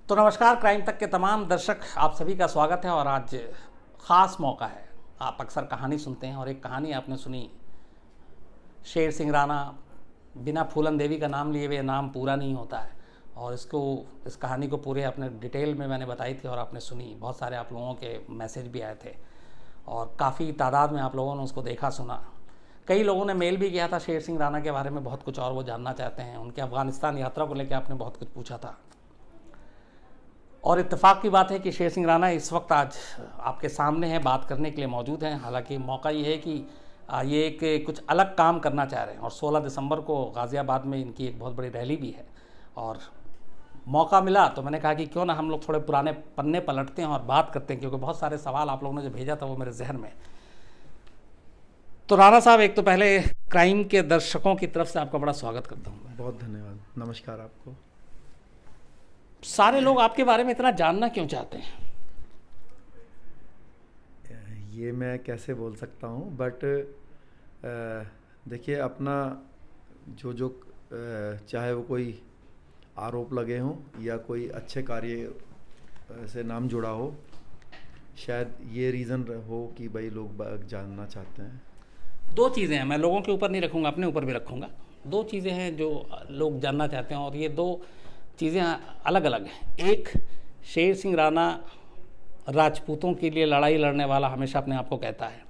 तो नमस्कार, क्राइम तक के तमाम दर्शक, आप सभी का स्वागत है। और आज ख़ास मौका है। आप अक्सर कहानी सुनते हैं और एक कहानी आपने सुनी, शेर सिंह राणा। बिना फूलन देवी का नाम लिए हुए नाम पूरा नहीं होता है। और इस कहानी को पूरे अपने डिटेल में मैंने बताई थी और आपने सुनी। बहुत सारे आप लोगों के मैसेज भी आए थे और काफ़ी तादाद में आप लोगों ने उसको देखा, सुना। कई लोगों ने मेल भी किया था शेर सिंह राणा के बारे में बहुत कुछ, और वो जानना चाहते हैं। उनके अफ़गानिस्तान यात्रा को लेकर आपने बहुत कुछ पूछा था। और इत्तेफाक की बात है कि शेर सिंह राणा इस वक्त आज आपके सामने हैं, बात करने के लिए मौजूद हैं। हालांकि मौका ये है कि ये एक कुछ अलग काम करना चाह रहे हैं। और 16 दिसंबर को गाज़ियाबाद में इनकी एक बहुत बड़ी रैली भी है। और मौका मिला तो मैंने कहा कि क्यों ना हम लोग थोड़े पुराने पन्ने पलटते हैं और बात करते हैं, क्योंकि बहुत सारे सवाल आप लोगों ने जो भेजा था वो मेरे जहन में। तो राणा साहब, एक तो पहले क्राइम के दर्शकों की तरफ से आपका बड़ा स्वागत करता हूँ। बहुत धन्यवाद। नमस्कार आपको। सारे लोग आपके बारे में इतना जानना क्यों चाहते हैं? ये मैं कैसे बोल सकता हूँ, बट देखिए, अपना जो चाहे वो कोई आरोप लगे हों या कोई अच्छे कार्य से नाम जुड़ा हो, शायद ये रीज़न हो कि भाई लोग जानना चाहते हैं। दो चीज़ें हैं, मैं लोगों के ऊपर नहीं रखूँगा, अपने ऊपर भी रखूँगा। दो चीज़ें हैं जो लोग जानना चाहते हैं, और ये दो चीज़ें अलग अलग हैं। एक, शेर सिंह राणा राजपूतों के लिए लड़ाई लड़ने वाला हमेशा अपने आप को कहता है,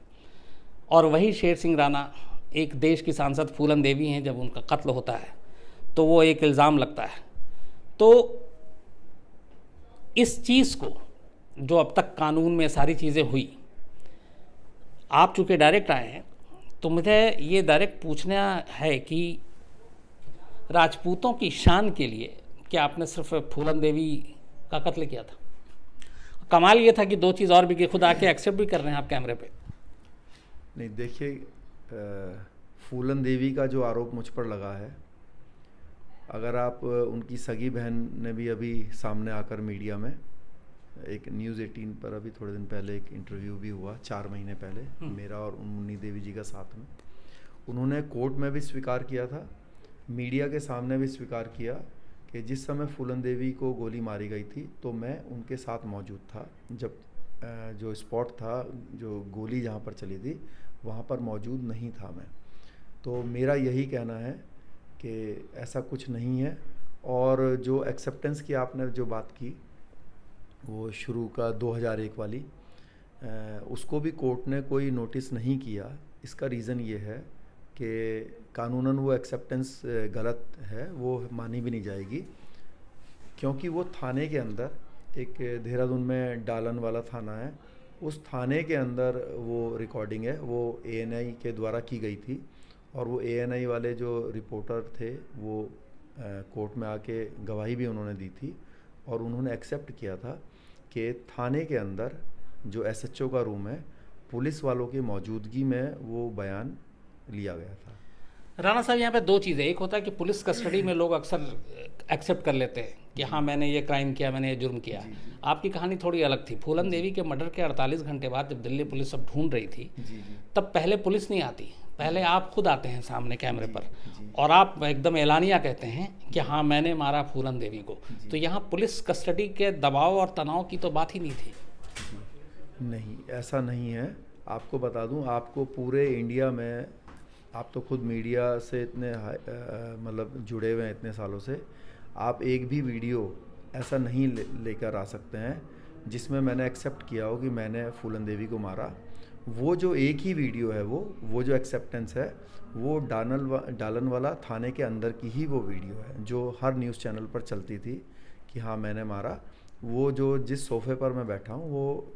और वही शेर सिंह राणा एक देश की सांसद फूलन देवी हैं। जब उनका कत्ल होता है तो वो एक इल्ज़ाम लगता है। तो इस चीज़ को, जो अब तक कानून में सारी चीज़ें हुई, आप चूँकि डायरेक्ट आए हैं तो मुझे ये डायरेक्ट पूछना है कि राजपूतों की शान के लिए क्या आपने सिर्फ फूलन देवी का कत्ल किया था? कमाल ये था कि दो चीज़ और भी कि खुद आके एक्सेप्ट भी कर रहे हैं आप कैमरे पे। नहीं, देखिए, फूलन देवी का जो आरोप मुझ पर लगा है, अगर आप उनकी सगी बहन ने भी अभी सामने आकर मीडिया में एक न्यूज़ 18 पर अभी थोड़े दिन पहले एक इंटरव्यू भी हुआ, 4 महीने पहले, मेरा और मुन्नी देवी जी का साथ में। उन्होंने कोर्ट में भी स्वीकार किया था, मीडिया के सामने भी स्वीकार किया कि जिस समय फूलन देवी को गोली मारी गई थी तो मैं उनके साथ मौजूद था। जब जो स्पॉट था, जो गोली जहाँ पर चली थी, वहाँ पर मौजूद नहीं था मैं। तो मेरा यही कहना है कि ऐसा कुछ नहीं है। और जो एक्सेप्टेंस की आपने जो बात की, वो शुरू का 2001 वाली, उसको भी कोर्ट ने कोई नोटिस नहीं किया। इसका रीज़न ये है कि कानूनन वो एक्सेप्टेंस गलत है, वो मानी भी नहीं जाएगी, क्योंकि वो थाने के अंदर, एक देहरादून में डालन वाला थाना है, उस थाने के अंदर वो रिकॉर्डिंग है, वो एएनआई के द्वारा की गई थी। और वो एएनआई वाले जो रिपोर्टर थे वो कोर्ट में आके गवाही भी उन्होंने दी थी, और उन्होंने एक्सेप्ट किया था कि थाने के अंदर जो एसएचओ का रूम है, पुलिस वालों की मौजूदगी में वो बयान लिया गया था। राणा साहब, यहाँ पे दो चीज़ें। एक होता है कि पुलिस कस्टडी में लोग अक्सर एक्सेप्ट कर लेते हैं कि हाँ, मैंने ये क्राइम किया, मैंने ये जुर्म किया। आपकी कहानी थोड़ी अलग थी। फूलन देवी के मर्डर के 48 घंटे बाद जब दिल्ली पुलिस सब ढूंढ रही थी, तब पहले पुलिस नहीं आती, पहले आप खुद आते हैं सामने कैमरे पर, और आप एकदम एलानिया कहते हैं कि हाँ, मैंने मारा फूलन देवी को। तो यहाँ पुलिस कस्टडी के दबाव और तनाव की तो बात ही नहीं थी। नहीं, ऐसा नहीं है। आपको बता दूं, आपको पूरे इंडिया में, आप तो खुद मीडिया से इतने मतलब जुड़े हुए हैं इतने सालों से, आप एक भी वीडियो ऐसा नहीं लेकर आ सकते हैं जिसमें मैंने एक्सेप्ट किया हो कि मैंने फूलन देवी को मारा। वो जो एक ही वीडियो है, वो जो एक्सेप्टेंस है, वो डालन वाला थाने के अंदर की ही वो वीडियो है, जो हर न्यूज़ चैनल पर चलती थी कि हाँ, मैंने मारा। वो जो जिस सोफ़े पर मैं बैठा हूँ, वो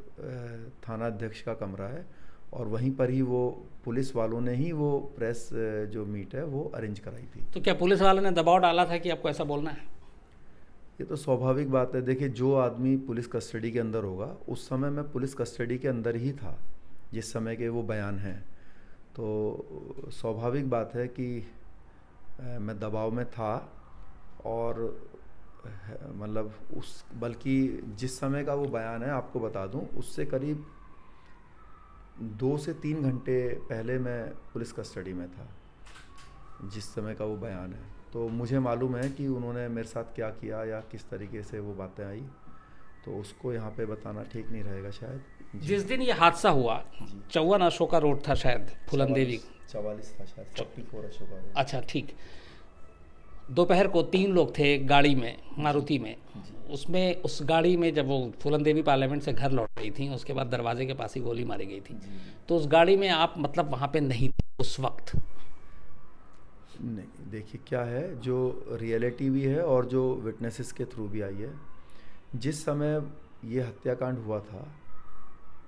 थाना अध्यक्ष का कमरा है, और वहीं पर ही वो पुलिस वालों ने ही वो प्रेस जो मीट है वो अरेंज कराई थी। तो क्या पुलिस वालों ने दबाव डाला था कि आपको ऐसा बोलना है? ये तो स्वाभाविक बात है। देखिए, जो आदमी पुलिस कस्टडी के अंदर होगा, उस समय मैं पुलिस कस्टडी के अंदर ही था जिस समय के वो बयान हैं, तो स्वाभाविक बात है कि मैं दबाव में था। और मतलब बल्कि जिस समय का वो बयान है, आपको बता दूं, उससे करीब 2 से 3 घंटे पहले मैं पुलिस कस्टडी में था जिस समय का वो बयान है। तो मुझे मालूम है कि उन्होंने मेरे साथ क्या किया या किस तरीके से वो बातें आई, तो उसको यहाँ पे बताना ठीक नहीं रहेगा शायद। जिस दिन ये हादसा हुआ 54 अशोका रोड था शायद, फूलन देवी। 44 था शायद, 44 अशोका रोड। अच्छा ठीक। दोपहर को 3 लोग थे एक गाड़ी में, मारुति में। उसमें उस गाड़ी में जब वो फूलन देवी पार्लियामेंट से घर लौट रही थी, उसके बाद दरवाजे के पास ही गोली मारी गई थी। तो उस गाड़ी में आप मतलब वहाँ पे नहीं थे उस वक्त? नहीं, देखिए क्या है, जो रियलिटी भी है और जो विटनेसेस के थ्रू भी आई है, जिस समय ये हत्याकांड हुआ था,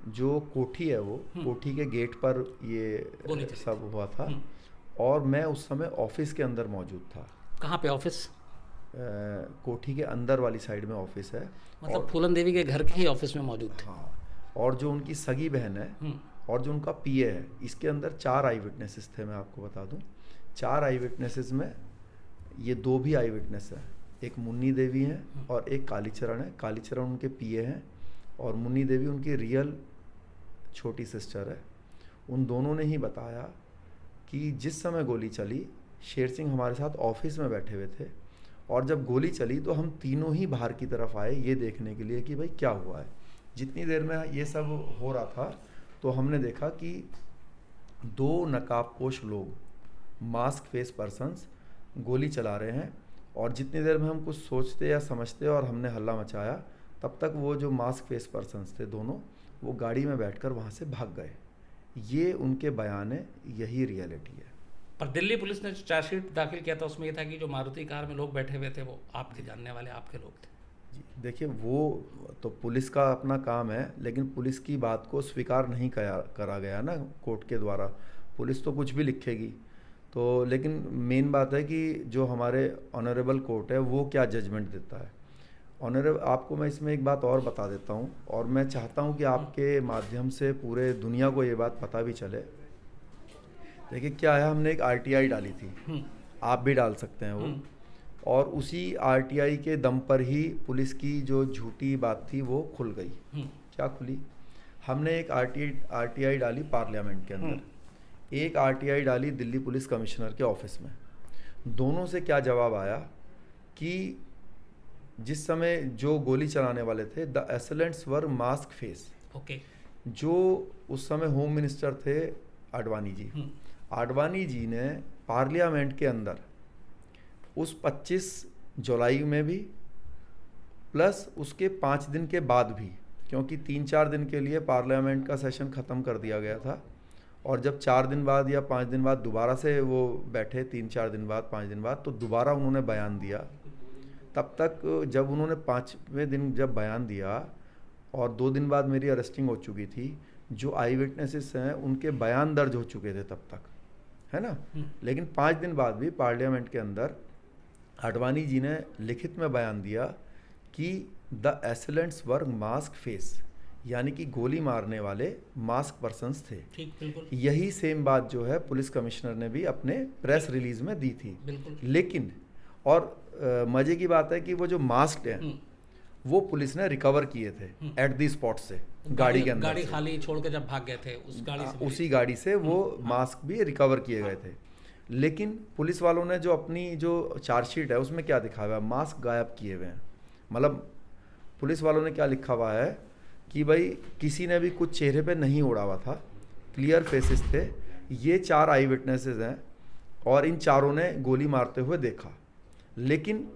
जो कोठी है वो कोठी के गेट पर ये सब हुआ था, और मैं उस समय ऑफिस के अंदर मौजूद था। कहाँ पे ऑफिस? कोठी के अंदर वाली साइड में ऑफिस है, मतलब फूलन देवी के घर के ही ऑफिस में मौजूद थे? हाँ। और जो उनकी सगी बहन है और जो उनका पीए है, इसके अंदर 4 आई विटनेसेस थे। मैं आपको बता दूं, 4 आई विटनेसेस में ये 2 भी आई विटनेस है। एक मुन्नी देवी है और एक कालीचरण है। कालीचरण उनके पीए हैं और मुन्नी देवी उनकी रियल छोटी सिस्टर है। उन दोनों ने ही बताया कि जिस समय गोली चली, शेर सिंह हमारे साथ ऑफिस में बैठे हुए थे, और जब गोली चली तो हम तीनों ही बाहर की तरफ आए ये देखने के लिए कि भाई क्या हुआ है। जितनी देर में ये सब हो रहा था तो हमने देखा कि 2 नकाबपोश लोग, मास्क फेस पर्सन्स, गोली चला रहे हैं, और जितनी देर में हम कुछ सोचते या समझते और हमने हल्ला मचाया, तब तक वो जो मास्क फेस पर्सन्स थे दोनों, वो गाड़ी में बैठकर वहाँ से भाग गए। ये उनके बयान है, यही रियलिटी है। पर दिल्ली पुलिस ने जो चार्जशीट दाखिल किया था उसमें ये था कि जो मारुति कार में लोग बैठे हुए थे वो आपके जानने वाले आपके लोग थे। जी, देखिए वो तो पुलिस का अपना काम है, लेकिन पुलिस की बात को स्वीकार नहीं करा गया ना कोर्ट के द्वारा। पुलिस तो कुछ भी लिखेगी, तो लेकिन मेन बात है कि जो हमारे ऑनरेबल कोर्ट है वो क्या जजमेंट देता है। ऑनरेबल, आपको मैं इसमें एक बात और बता देता हूँ, और मैं चाहता हूँ कि आपके माध्यम से पूरे दुनिया को ये बात पता भी चले। देखिए क्या है, हमने एक आरटीआई डाली थी, आप भी डाल सकते हैं वो, और उसी आरटीआई के दम पर ही पुलिस की जो झूठी बात थी वो खुल गई। क्या खुली? हमने एक आरटीआई डाली पार्लियामेंट के अंदर, एक आरटीआई डाली दिल्ली पुलिस कमिश्नर के ऑफिस में। दोनों से क्या जवाब आया कि जिस समय जो गोली चलाने वाले थे, the assailants were mask face. Okay. जो उस समय होम मिनिस्टर थे आडवाणी जी, आडवाणी जी ने पार्लियामेंट के अंदर उस 25 जुलाई में भी प्लस उसके 5 दिन के बाद भी, क्योंकि 3-4 दिन के लिए पार्लियामेंट का सेशन ख़त्म कर दिया गया था, और जब 4 दिन बाद या 5 दिन बाद दोबारा से वो बैठे, 3-4 दिन बाद 5 दिन बाद, तो दोबारा उन्होंने बयान दिया। तब तक जब उन्होंने 5वें दिन जब बयान दिया और 2 दिन बाद मेरी अरेस्टिंग हो चुकी थी, जो आई विटनेसेस हैं उनके बयान दर्ज हो चुके थे तब तक, है ना। लेकिन 5 दिन बाद भी पार्लियामेंट के अंदर आडवाणी जी ने लिखित में बयान दिया कि द एसेलेंट्स वर मास्क फेस, यानी कि गोली मारने वाले मास्क पर्सन्स थे। ठीक, बिल्कुल। यही सेम बात जो है पुलिस कमिश्नर ने भी अपने प्रेस रिलीज में दी थी। लेकिन और मजे की बात है कि वो जो मास्क हैं वो पुलिस ने रिकवर किए थे एट दी स्पॉट से, गाड़ी के अंदर। गाड़ी खाली छोड़ के जब भाग गए थे उस गाड़ी से, उसी गाड़ी से वो मास्क भी रिकवर किए गए थे। लेकिन पुलिस वालों ने जो अपनी जो चार्जशीट है उसमें क्या दिखा हुआ है, मास्क गायब किए हुए हैं। मतलब पुलिस वालों ने क्या लिखा हुआ है कि भाई किसी ने भी कुछ चेहरे पे नहीं उड़ा हुआ था, क्लियर फेसेस थे। ये 4 आई विटनेसेस हैं और इन चारों ने गोली मारते हुए देखा। लेकिन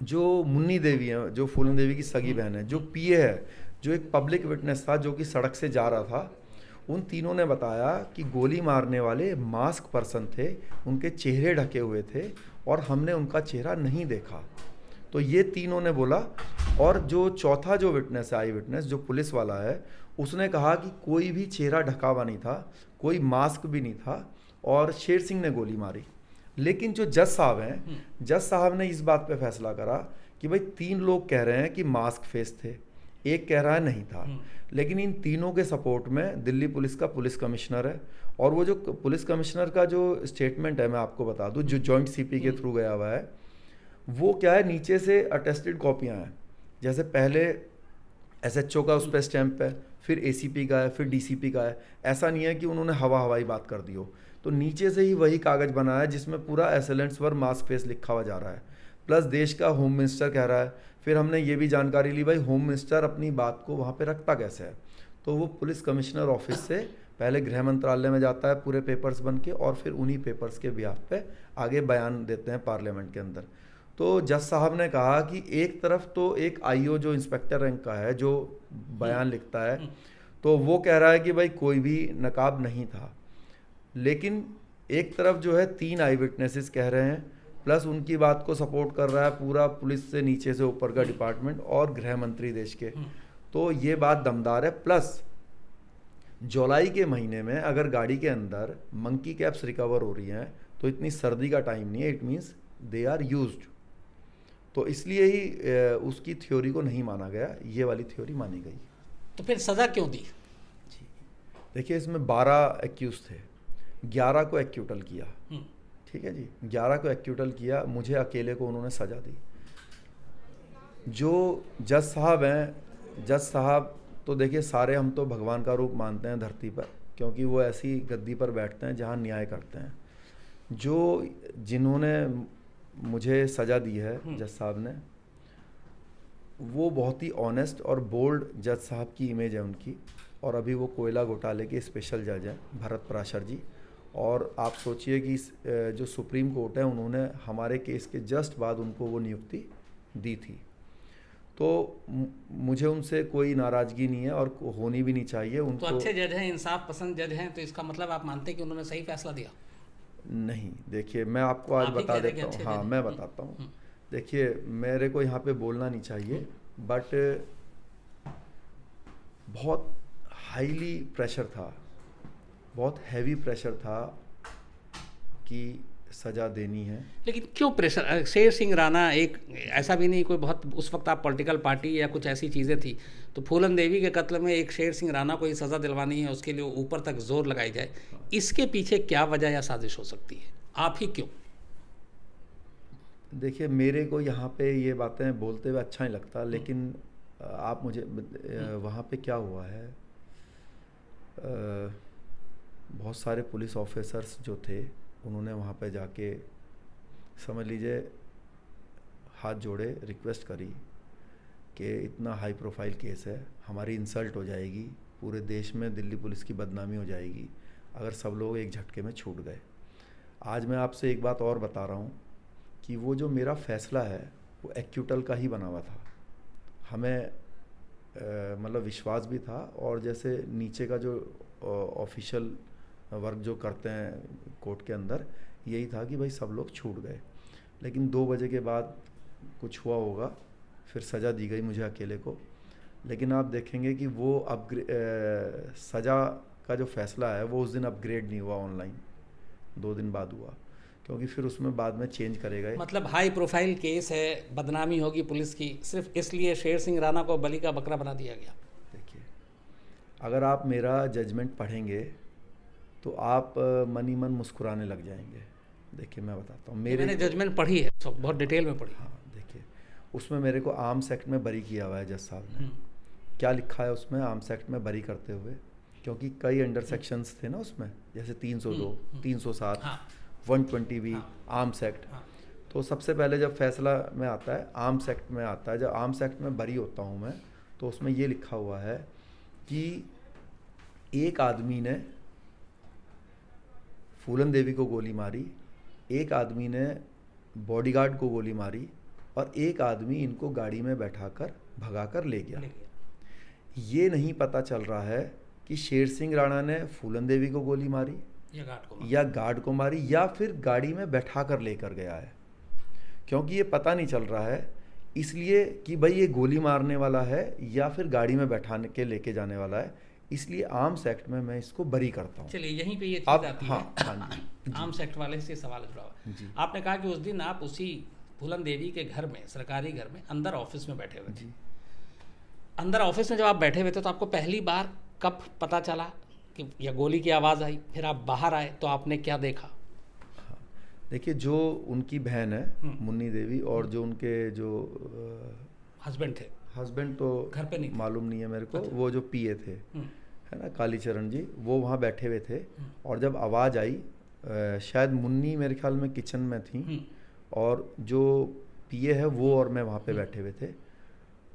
जो मुन्नी देवी है, जो फूलन देवी की सगी बहन है, जो पीए है, जो एक पब्लिक विटनेस था जो कि सड़क से जा रहा था, उन तीनों ने बताया कि गोली मारने वाले मास्क पर्सन थे, उनके चेहरे ढके हुए थे और हमने उनका चेहरा नहीं देखा। तो ये तीनों ने बोला। और जो चौथा जो विटनेस है, आई विटनेस, जो पुलिस वाला है, उसने कहा कि कोई भी चेहरा ढका हुआ नहीं था, कोई मास्क भी नहीं था और शेर सिंह ने गोली मारी। लेकिन जो जज साहब हैं, जज साहब ने इस बात पे फैसला करा कि भाई 3 लोग कह रहे हैं कि मास्क फेस थे, एक कह रहा है नहीं था। लेकिन इन तीनों के सपोर्ट में दिल्ली पुलिस का पुलिस कमिश्नर है, और वो जो पुलिस कमिश्नर का जो स्टेटमेंट है मैं आपको बता दूं, जो जॉइंट सीपी के थ्रू गया हुआ है, वो क्या है, नीचे से अटेस्टेड कॉपियाँ हैं। जैसे पहले एसएचओ का उस पर स्टैंप है, फिर एसीपी का है, फिर डीसीपी का है। ऐसा नहीं है कि उन्होंने हवाई बात कर दी हो। तो नीचे से ही वही कागज़ बना है जिसमें पूरा एसेलेंट्स पर मास्क फेस लिखा हुआ जा रहा है, प्लस देश का होम मिनिस्टर कह रहा है। फिर हमने ये भी जानकारी ली भाई होम मिनिस्टर अपनी बात को वहाँ पे रखता कैसे है, तो वो पुलिस कमिश्नर ऑफिस से पहले गृह मंत्रालय में जाता है पूरे पेपर्स बन के, और फिर उन्हीं पेपर्स के बिहाफ पे आगे बयान देते हैं पार्लियामेंट के अंदर। तो जज साहब ने कहा कि एक तरफ तो एक आईओ जो इंस्पेक्टर रैंक का है जो बयान लिखता है, तो वो कह रहा है कि भाई कोई भी नकाब नहीं था, लेकिन एक तरफ जो है 3 आई विटनेसेस कह रहे हैं, प्लस उनकी बात को सपोर्ट कर रहा है पूरा पुलिस से नीचे से ऊपर का डिपार्टमेंट और गृह मंत्री देश के। तो ये बात दमदार है। प्लस जुलाई के महीने में अगर गाड़ी के अंदर मंकी कैप्स रिकवर हो रही हैं तो इतनी सर्दी का टाइम नहीं है, it means they are used. तो इसलिए ही उसकी थ्योरी को नहीं माना गया, ये वाली थ्योरी मानी गई। तो फिर सज़ा क्यों दी? देखिए इसमें 12 एक्यूज थे, 11 को एक्यूटल किया, ठीक है जी, 11 को एक्यूटल किया, मुझे अकेले को उन्होंने सज़ा दी। जो जज साहब हैं, जज साहब तो देखिए सारे हम तो भगवान का रूप मानते हैं धरती पर, क्योंकि वो ऐसी गद्दी पर बैठते हैं जहाँ न्याय करते हैं। जो जिन्होंने मुझे सज़ा दी है जज साहब ने, वो बहुत ही ऑनेस्ट और बोल्ड जज साहब की इमेज है उनकी, और अभी वो कोयला घोटाले के स्पेशल जज हैं भरत पराशर जी। और आप सोचिए कि जो सुप्रीम कोर्ट है उन्होंने हमारे केस के जस्ट बाद उनको वो नियुक्ति दी थी। तो मुझे उनसे कोई नाराज़गी नहीं है और होनी भी नहीं चाहिए। उनको तो अच्छे जज हैं, इंसाफ पसंद जज हैं, तो इसका मतलब आप मानते हैं कि उन्होंने सही फैसला दिया? नहीं, देखिए मैं आपको आज बता देता हूँ। हाँ मैं बताता हूँ। देखिए मेरे को यहाँ पे बोलना नहीं चाहिए, बट बहुत हाईली प्रेशर था, बहुत हैवी प्रेशर था कि सज़ा देनी है। लेकिन क्यों प्रेशर? शेर सिंह राणा एक ऐसा भी नहीं कोई बहुत, उस वक्त आप पॉलिटिकल पार्टी या कुछ ऐसी चीज़ें थी, तो फूलन देवी के कत्ल में एक शेर सिंह राणा को ही सज़ा दिलवानी है, उसके लिए ऊपर तक जोर लगाई जाए, इसके पीछे क्या वजह या साजिश हो सकती है? आप ही क्यों? देखिए मेरे को यहाँ पे ये बातें बोलते हुए अच्छा नहीं लगता, लेकिन आप मुझे वहाँ पे क्या हुआ है, बहुत सारे पुलिस ऑफिसर्स जो थे उन्होंने वहाँ पे जाके समझ लीजिए हाथ जोड़े, रिक्वेस्ट करी कि इतना हाई प्रोफाइल केस है, हमारी इंसल्ट हो जाएगी, पूरे देश में दिल्ली पुलिस की बदनामी हो जाएगी अगर सब लोग एक झटके में छूट गए। आज मैं आपसे एक बात और बता रहा हूँ कि वो जो मेरा फ़ैसला है वो एक्यूटल का ही बना हुआ था। हमें मतलब विश्वास भी था, और जैसे नीचे का जो ऑफिशियल वर्क जो करते हैं कोर्ट के अंदर, यही था कि भाई सब लोग छूट गए। लेकिन 2 बजे के बाद कुछ हुआ होगा, फिर सज़ा दी गई मुझे अकेले को। लेकिन आप देखेंगे कि वो सज़ा का जो फ़ैसला है वो उस दिन अपग्रेड नहीं हुआ, ऑनलाइन 2 दिन बाद हुआ, क्योंकि फिर उसमें बाद में चेंज करे गए। मतलब हाई प्रोफाइल केस है, बदनामी होगी पुलिस की, सिर्फ इसलिए शेर सिंह राणा को बलि का बकरा बना दिया गया। देखिए अगर आप मेरा जजमेंट पढ़ेंगे तो आप मन ही मन मुस्कुराने लग जाएंगे। देखिए मैं बताता हूँ, मैंने जजमेंट पढ़ी है, सब बहुत डिटेल में पढ़ी। हाँ देखिए उसमें मेरे को आर्म्स एक्ट में बरी किया हुआ है जज साहब ने। क्या लिखा है उसमें आर्म्स एक्ट में बरी करते हुए, क्योंकि कई अंडर सेक्शंस थे ना उसमें, जैसे 302, 307, 120B आर्म्स एक्ट। तो सबसे पहले जब फैसला में आता है आर्म्स एक्ट में आता है, जब आर्म्स एक्ट में बरी होता हूँ मैं, तो उसमें ये लिखा हुआ है कि एक आदमी ने फूलन देवी को गोली मारी, एक आदमी ने बॉडीगार्ड को गोली मारी, और एक आदमी इनको गाड़ी में बैठाकर भगाकर ले गया। ये नहीं पता चल रहा है कि शेर सिंह राणा ने फूलन देवी को गोली मारी या गार्ड को मारी या फिर गाड़ी में बैठाकर लेकर गया है, क्योंकि ये पता नहीं चल रहा है। इसलिए कि भाई ये गोली मारने वाला है या फिर गाड़ी में बैठाने के लेके जाने वाला है, इसलिए आर्म्स एक्ट में मैं इसको बरी करता हूँ। चलिए यहीं पे ये चीज़ आती है। आर्म्स एक्ट वाले से सवाल जुड़ा हुआ। आपने कहा कि उस दिन आप उसी फूलन देवी के घर में, सरकारी घर में, अंदर ऑफिस में बैठे हुए थे। अंदर ऑफिस में जब आप बैठे हुए थे तो आपको पहली बार कब पता चला कि या गोली की आवाज़ आई, फिर आप बाहर आए तो आपने क्या देखा? देखिए जो उनकी बहन है मुन्नी देवी, और जो उनके जो हस्बैंड थे, हस्बैंड तो घर पे नहीं मालूम नहीं है मेरे को, वो जो पीए थे है ना कालीचरण जी, वो वहाँ बैठे हुए थे। और जब आवाज़ आई शायद मुन्नी मेरे ख्याल में किचन में थी और जो पीए है वो और मैं वहाँ पे बैठे हुए थे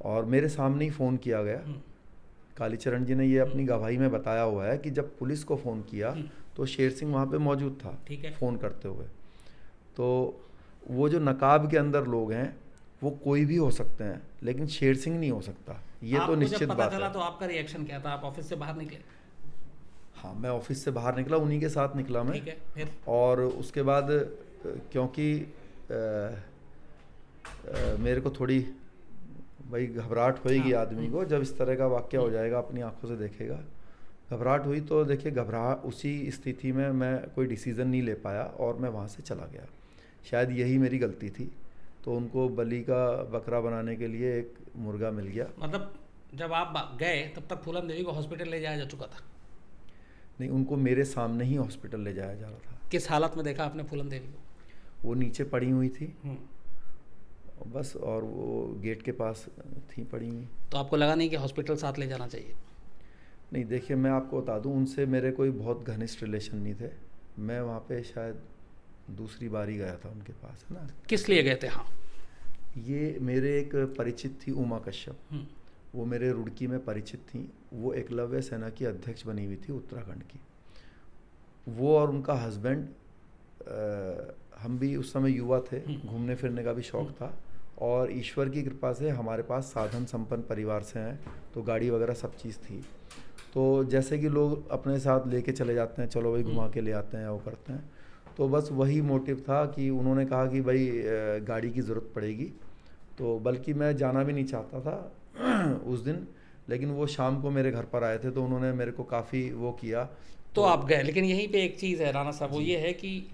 और मेरे सामने ही फ़ोन किया गया। कालीचरण जी ने ये अपनी गवाही में बताया हुआ है कि जब पुलिस को फ़ोन किया तो शेर सिंह वहाँ पे मौजूद था फ़ोन करते हुए। तो वो जो नकाब के अंदर लोग हैं वो कोई भी हो सकते हैं लेकिन शेर सिंह नहीं हो सकता, ये तो निश्चित बात है। तो आपका रिएक्शन क्या था? आप ऑफिस से बाहर निकले? हाँ, मैं ऑफिस से बाहर निकला, उन्हीं के साथ निकला मैं। ठीक है, फिर? और उसके बाद क्योंकि मेरे को थोड़ी भाई घबराहट होएगी आदमी को जब इस तरह का वाक़या हो जाएगा, अपनी आंखों से देखेगा। घबराहट हुई तो देखिए उसी स्थिति में मैं कोई डिसीज़न नहीं ले पाया और मैं वहाँ से चला गया। शायद यही मेरी गलती थी। तो उनको बलि का बकरा बनाने के लिए एक मुर्गा मिल गया। मतलब जब आप गए तब तक फूलन देवी को हॉस्पिटल ले जाया जा चुका था? नहीं, उनको मेरे सामने ही हॉस्पिटल ले जाया जा रहा था। किस हालत में देखा आपने फूलन देवी को? वो नीचे पड़ी हुई थी बस, और वो गेट के पास थी पड़ी हुई। तो आपको लगा नहीं कि हॉस्पिटल साथ ले जाना चाहिए? नहीं, देखिए मैं आपको बता दूं, उनसे मेरे कोई बहुत घनिष्ठ रिलेशन नहीं थे। मैं वहाँ पे शायद दूसरी बार ही गया था उनके पास, है ना। किस लिए गए थे? हाँ, ये मेरे एक परिचित थी उमा कश्यप, वो मेरे रुड़की में परिचित थी। वो एकलव्य सेना की अध्यक्ष बनी हुई थी उत्तराखंड की। वो और उनका हस्बैंड, हम भी उस समय युवा थे, घूमने फिरने का भी शौक़ था और ईश्वर की कृपा से हमारे पास साधन संपन्न परिवार से हैं, तो गाड़ी वगैरह सब चीज़ थी। तो जैसे कि लोग अपने साथ लेके चले जाते हैं, चलो भाई घुमा के ले आते हैं, वो करते हैं। तो बस वही मोटिव था कि उन्होंने कहा कि भाई गाड़ी की ज़रूरत पड़ेगी। तो बल्कि मैं जाना भी नहीं चाहता था उस दिन, लेकिन वो शाम को मेरे घर पर आए थे तो उन्होंने मेरे को काफ़ी वो किया। तो आप गए। लेकिन यहीं पे एक चीज़ है राणा साहब, वो ये है कि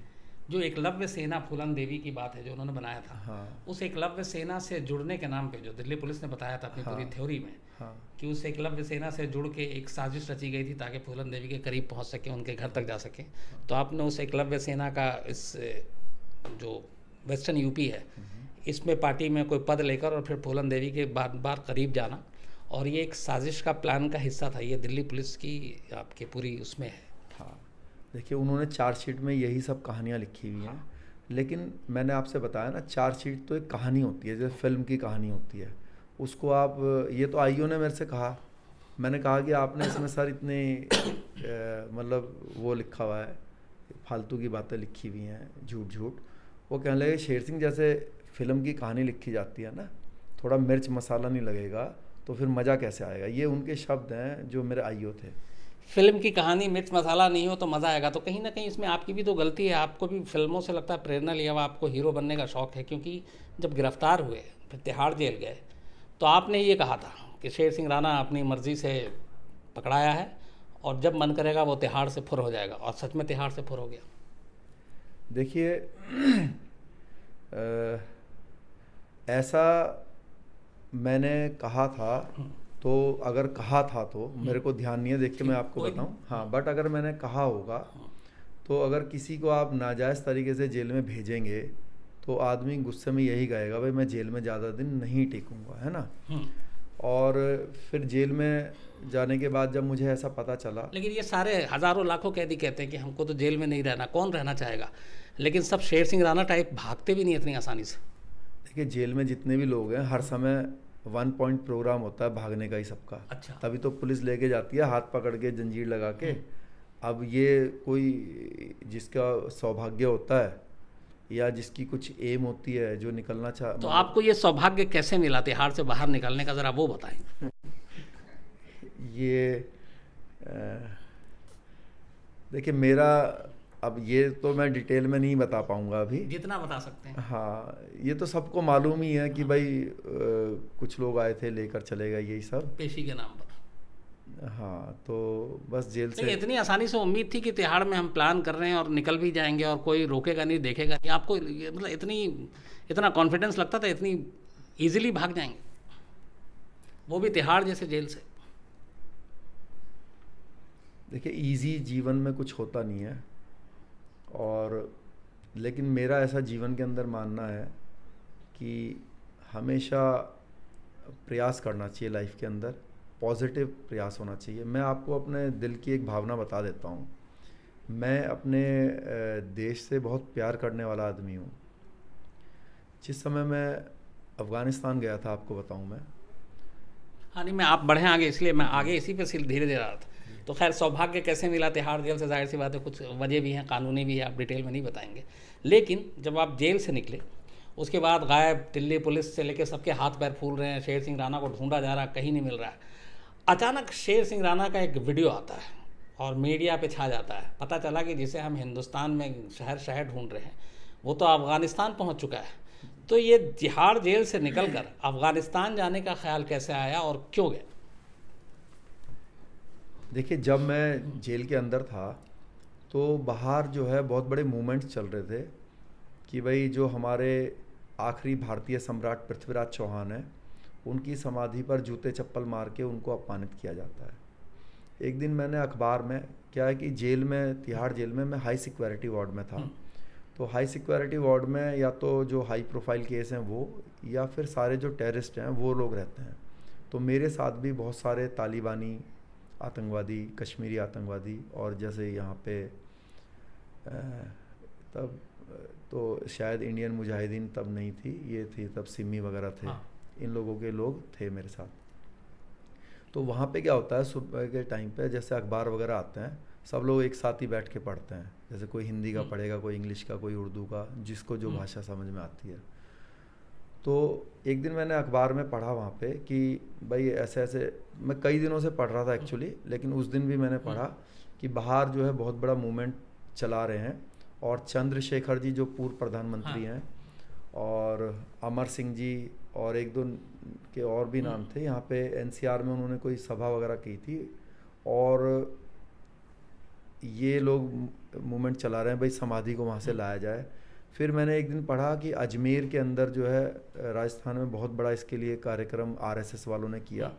जो एकलव्य सेना फूलन देवी की बात है जो उन्होंने बनाया था, हाँ, उस एकलव्य सेना से जुड़ने के नाम पे जो दिल्ली पुलिस ने बताया था अपनी पूरी थ्योरी में, हाँ, कि उस एकलव्य सेना से जुड़ के एक साजिश रची गई थी ताकि फूलन देवी के करीब पहुंच सके, उनके घर तक जा सके। तो आपने उस एकलव्य सेना का इस जो वेस्टर्न यूपी है इसमें पार्टी में कोई पद लेकर और फिर फूलन देवी के बार बार करीब जाना, और ये एक साजिश का प्लान का हिस्सा था। ये दिल्ली पुलिस की आपकी पूरी उसमें है। हाँ, देखिए उन्होंने चार्जशीट में यही सब कहानियाँ लिखी हुई हैं। लेकिन मैंने आपसे बताया ना, चार्जशीट तो एक कहानी होती है, जैसे फिल्म की कहानी होती है। उसको आप, ये तो आईओ ने मेरे से कहा, मैंने कहा कि आपने इसमें सर इतने मतलब वो लिखा हुआ है, फालतू की बातें लिखी हुई हैं, झूठ झूठ। वो कहने लगे शेर सिंह जैसे फिल्म की कहानी लिखी जाती है ना, थोड़ा मिर्च मसाला नहीं लगेगा तो फिर मज़ा कैसे आएगा। ये उनके शब्द हैं जो मेरे आईओ थे। फिल्म की कहानी मिर्च मसाला नहीं हो तो मज़ा आएगा। तो कहीं ना कहीं इसमें आपकी भी तो गलती है। आपको भी फिल्मों से लगता है प्रेरणा लिया हुआ, आपको हीरो बनने का शौक़ है। क्योंकि जब गिरफ्तार हुए फिर तिहाड़ जेल गए तो आपने ये कहा था कि शेर सिंह राणा अपनी मर्ज़ी से पकड़ाया है और जब मन करेगा वो तिहाड़ से फुर हो जाएगा, और सच में तिहाड़ से फुर हो गया। देखिए ऐसा मैंने कहा था, तो अगर कहा था तो मेरे को ध्यान नहीं है, देख के मैं आपको बताऊं। हाँ, बट अगर मैंने कहा होगा तो अगर किसी को आप नाजायज़ तरीके से जेल में भेजेंगे तो आदमी गुस्से में यही कहेगा भाई मैं जेल में ज़्यादा दिन नहीं टिकूंगा, है ना। और फिर जेल में जाने के बाद जब मुझे ऐसा पता चला, लेकिन ये सारे हज़ारों लाखों कैदी कहते हैं कि हमको तो जेल में नहीं रहना, कौन रहना चाहेगा। लेकिन सब शेर सिंह राणा टाइप भागते भी नहीं इतनी आसानी से। देखिए जेल में जितने भी लोग हैं हर समय 1 पॉइंट प्रोग्राम होता है भागने का ही सबका। अच्छा। तभी तो पुलिस लेके जाती है हाथ पकड़ के, जंजीर लगा के। अब ये कोई जिसका सौभाग्य होता है या जिसकी कुछ एम होती है जो निकलना तो आपको ये सौभाग्य कैसे मिला तिहाड़ से बाहर निकलने का, ज़रा वो बताएं। ये देखिए मेरा, अब ये तो मैं डिटेल में नहीं बता पाऊंगा अभी, जितना बता सकते हैं। हाँ, ये तो सबको मालूम ही है कि भाई कुछ लोग आए थे लेकर चले गए, यही सब पेशी के नाम पर। हाँ, तो बस जेल से इतनी आसानी से उम्मीद थी कि तिहाड़ में हम प्लान कर रहे हैं और निकल भी जाएंगे और कोई रोकेगा नहीं, देखेगा नहीं। आपको मतलब इतना कॉन्फिडेंस लगता था इतनी इजीली भाग जाएंगे, वो भी तिहाड़ जैसे जेल से। देखिए इजी जीवन में कुछ होता नहीं है, और लेकिन मेरा ऐसा जीवन के अंदर मानना है कि हमेशा प्रयास करना चाहिए लाइफ के अंदर, पॉजिटिव प्रयास होना चाहिए। मैं आपको अपने दिल की एक भावना बता देता हूँ। मैं अपने देश से बहुत प्यार करने वाला आदमी हूँ। जिस समय मैं अफ़गानिस्तान गया था, आपको बताऊँ मैं। हाँ नहीं, मैं आप बढ़ें आगे, इसलिए मैं आगे इसी पे सिर्फ धीरे धीरे रहा था। तो खैर, सौभाग्य कैसे मिला तिहाड़ जेल से, जाहिर सी बात है कुछ वजह भी हैं, कानूनी भी है, आप डिटेल में नहीं बताएंगे। लेकिन जब आप जेल से निकले, उसके बाद गायब, दिल्ली पुलिस से लेकर सबके हाथ पैर फूल रहे हैं, शेर सिंह राणा को ढूंढा जा रहा है, कहीं नहीं मिल रहा है। अचानक शेर सिंह राणा का एक वीडियो आता है और मीडिया पे छा जाता है। पता चला कि जिसे हम हिंदुस्तान में शहर शहर ढूंढ रहे हैं, वो तो अफ़गानिस्तान पहुंच चुका है। तो ये तिहाड़ जेल से निकलकर अफ़गानिस्तान जाने का ख्याल कैसे आया और क्यों गए? देखिए, जब मैं जेल के अंदर था तो बाहर जो है बहुत बड़े मूवमेंट्स चल रहे थे कि भाई जो हमारे आखिरी भारतीय सम्राट पृथ्वीराज चौहान हैं, उनकी समाधि पर जूते चप्पल मार के उनको अपमानित किया जाता है। एक दिन मैंने अखबार में, क्या है कि जेल में, तिहाड़ जेल में मैं हाई सिक्योरिटी वार्ड में था। तो हाई सिक्योरिटी वार्ड में या तो जो हाई प्रोफाइल केस हैं वो, या फिर सारे जो टेररिस्ट हैं वो लोग रहते हैं। तो मेरे साथ भी बहुत सारे तालिबानी आतंकवादी, कश्मीरी आतंकवादी, और जैसे यहाँ पे तब तो शायद इंडियन मुजाहिदीन तब नहीं थी, ये थी तब सिमी वगैरह थे। हाँ। इन लोगों के लोग थे मेरे साथ। तो वहाँ पे क्या होता है, सुबह के टाइम पे जैसे अखबार वगैरह आते हैं, सब लोग एक साथ ही बैठ के पढ़ते हैं। जैसे कोई हिंदी का पढ़ेगा, कोई इंग्लिश का, कोई उर्दू का, जिसको जो भाषा समझ में आती है। तो एक दिन मैंने अखबार में पढ़ा वहाँ पे कि भाई ऐसे ऐसे, मैं कई दिनों से पढ़ रहा था एक्चुअली, लेकिन उस दिन भी मैंने पढ़ा कि बाहर जो है बहुत बड़ा मूवमेंट चला रहे हैं, और चंद्रशेखर जी जो पूर्व प्रधानमंत्री हैं, और अमर सिंह जी और एक दो के और भी नाम थे, यहाँ पे एनसीआर में उन्होंने कोई सभा वगैरह की थी, और ये लोग मूवमेंट चला रहे हैं भाई समाधि को वहाँ से लाया जाए। फिर मैंने एक दिन पढ़ा कि अजमेर के अंदर जो है राजस्थान में बहुत बड़ा इसके लिए कार्यक्रम आरएसएस वालों ने किया।